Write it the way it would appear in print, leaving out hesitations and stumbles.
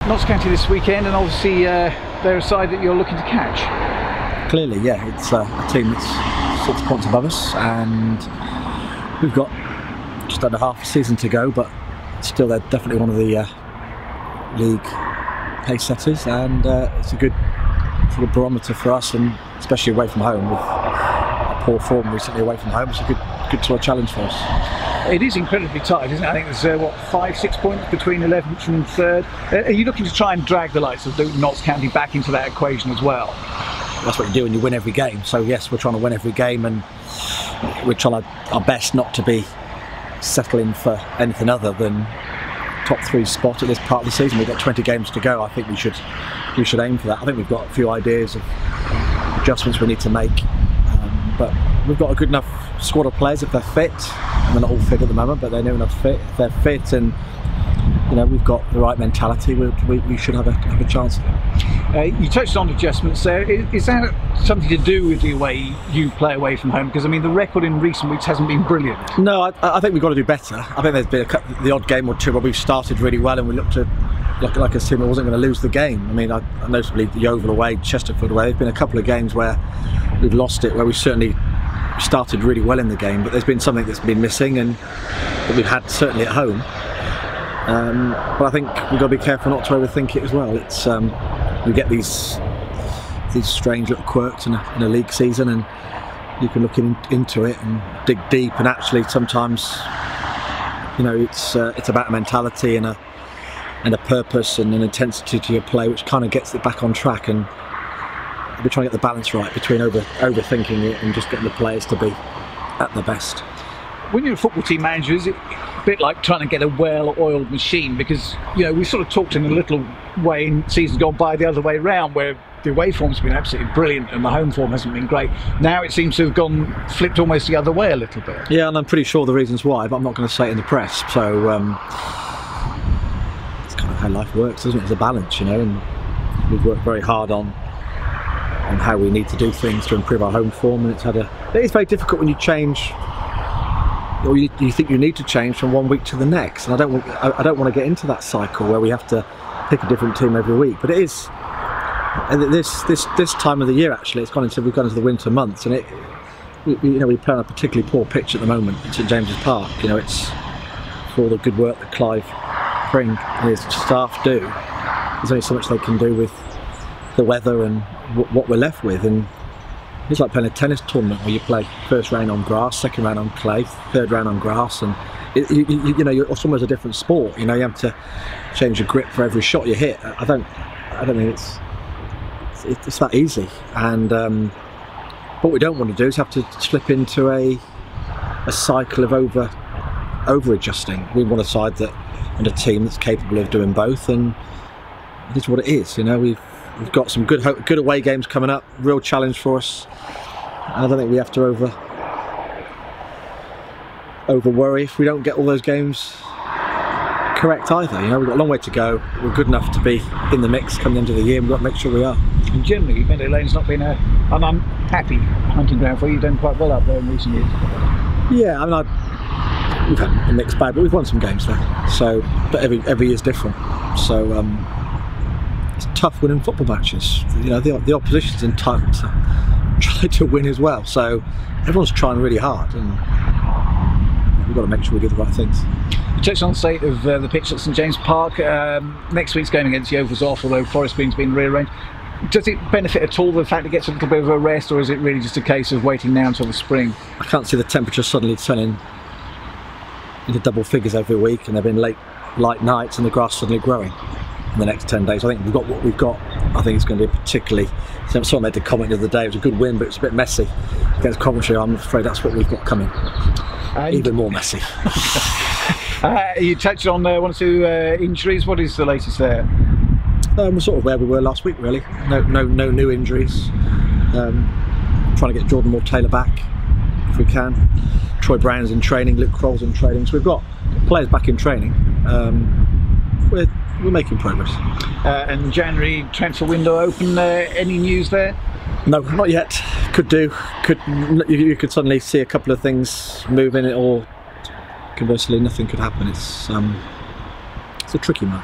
Notts County this weekend, and obviously they're a side that you're looking to catch. Clearly, yeah, it's a team that's 6 points above us, and we've got just under half a season to go, but still they're definitely one of the league pace setters, and it's a good sort of barometer for us, and especially away from home with a poor form recently away from home. It's a good sort of challenge for us. It is incredibly tight, isn't it? I think there's what, 5-6 points between 11th and 3rd. Are you looking to try and drag the likes of Notts County back into that equation as well? That's what you do when you win every game. So yes, we're trying to win every game, and we're trying our best not to be settling for anything other than top 3 spot at this part of the season. We've got 20 games to go. I think we should aim for that. I think we've got a few ideas of adjustments we need to make, but we've got a good enough squad of players if they're fit. And they're not all fit at the moment, but they're near enough fit. If they're fit, and you know, we've got the right mentality, we should have a chance. You touched on adjustments there. Is that something to do with the way you play away from home? Because I mean, the record in recent weeks hasn't been brilliant. No, I think we've got to do better. I think there's been the odd game or two where we've started really well, and we looked at like a team that wasn't going to lose the game. I mean, I notably the Yeovil away, Chesterfield away. There's been a couple of games where we've lost it, where we certainly started really well in the game, but there's been something that's been missing, and that we've had certainly at home. But I think we've got to be careful not to overthink it as well. It's we get these strange little quirks in a league season, and you can look into it and dig deep, and actually sometimes, you know, it's about a mentality and a purpose and an intensity to your play which kind of gets it back on track, and we're trying to get the balance right between overthinking it and just getting the players to be at their best. When you're a football team manager, is it a bit like trying to get a well-oiled machine? Because, you know, we sort of talked in a little way in seasons gone by the other way round, where the away form's been absolutely brilliant and the home form hasn't been great. Now it seems to have flipped almost the other way a little bit. Yeah, and I'm pretty sure the reasons why, but I'm not going to say it in the press. So it's kind of how life works, isn't it? It's a balance, you know, and we've worked very hard on how we need to do things to improve our home form, and it's very difficult when you change, or you think you need to change from one week to the next, and I don't want to get into that cycle where we have to pick a different team every week. But it is, and this time of the year actually, we've gone into the winter months, and we play on a particularly poor pitch at the moment at St James's Park. You know, it's for all the good work that Clive Pring and his staff do. There's only so much they can do with the weather and what we're left with, and it's like playing a tennis tournament where you play first round on grass, second round on clay, third round on grass, and you know, it's almost a different sport. You know, you have to change your grip for every shot you hit. I don't think it's that easy, and what we don't want to do is have to slip into a cycle of over adjusting. We want a side and a team that's capable of doing both, and this is what it is. You know, we've got some good away games coming up, real challenge for us. I don't think we have to over worry if we don't get all those games correct either. You know, we've got a long way to go. We're good enough to be in the mix come the end of the year, and we've got to make sure we are. And generally, Meadow Lane's not been an unhappy hunting ground for you. You've done quite well up there in recent years. Yeah, I mean, we've had a mixed bag, but we've won some games there. So, but every year's different. So it's tough winning football matches. You know, the opposition's entitled to try to win as well. So everyone's trying really hard, and we've got to make sure we do the right things. You touched on the state of the pitch at St James's Park. Next week's game against Yeovil's off, although Forest Green's been rearranged. Does it benefit at all the fact it gets a little bit of a rest, or is it really just a case of waiting now until the spring? I can't see the temperature suddenly turning into double figures every week, and there have been light nights and the grass suddenly growing in the next 10 days. I think we've got what we've got. I think it's going to be particularly, someone made the comment the other day, it was a good win, but it's a bit messy against Coventry. I'm afraid that's what we've got coming. Even more messy. You touched on one or two injuries. What is the latest there? We're sort of where we were last week, really. No new injuries. Trying to get Jordan Moore-Taylor back if we can. Troy Brown's in training, Luke Kroll's in training, so we've got players back in training. We're making progress. And January transfer window open. Any news there? No, not yet. Could do. You could suddenly see a couple of things moving, or conversely, nothing could happen. It's a tricky month.